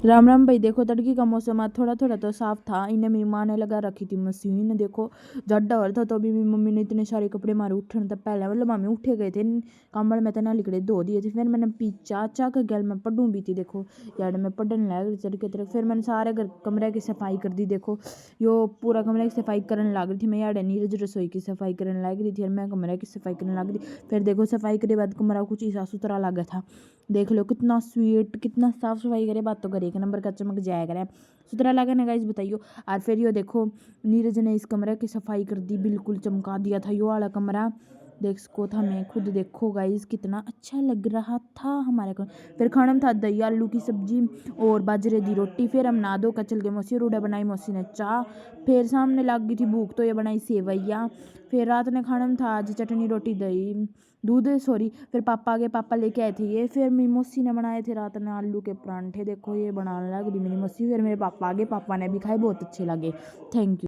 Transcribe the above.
राम राम भाई। देखो तड़की का मौसम आज थोड़ा थोड़ा तो साफ था। इन्हें मेरी माँ ने लगा रखी थी मशीन। देखो जड्डा हो रहा था तो अभी मेरी मम्मी ने इतने सारे कपड़े मारे उठने तक पहले मतलब मम्मी उठे गए थे कम्बल में तो ना लिकड़े धो दिए थे। फिर मैंने पीछा चाक गल मैं पढ़ूँ भी थी। देखो यार मैं पढ़ने लग चढ़ के तरफ फिर मैंने सारे घर कमरे की सफाई कर दी। देखो यो पूरा कमरे की सफाई करने लग रही थी मैं। यार नीरज रसोई की सफाई करने लग रही थी और मैं कमरे की सफाई करने लग रही। फिर देखो सफाई के बाद कमरा कुछ ऐसा सुथरा लगा था। देख लो कितना स्वीट कितना साफ सफाई करे बात तो करे एक नंबर का चमक जाया करे सुथरा लगा ना गाइस बताइयो। और फिर यो देखो नीरज ने इस कमरे की सफाई कर दी बिल्कुल चमका दिया था यो वाला कमरा। देख सको था मैं खुद देखो गाइस कितना अच्छा लग रहा था हमारे को। फिर खाना में था दही आलू की सब्जी और बाजरे दी रोटी। फिर हम नहा धो कर चल गए मौसी रूडा बनाई मौसी ने चाह। फिर सामने लग गई थी भूख तो ये बनाई सेवैया। फिर रात ने खाने में था आज चटनी रोटी दही दूध सॉरी। फिर पापा आ गए पापा लेके आए थे ये। फिर मेरी मौसी ने बनाए थे रात में आलू के परांठे। देखो ये बनाने लग रही मेरी मौसी। फिर मेरे पापा आ गए पापा ने भी खाए बहुत अच्छे लगे। Thank you.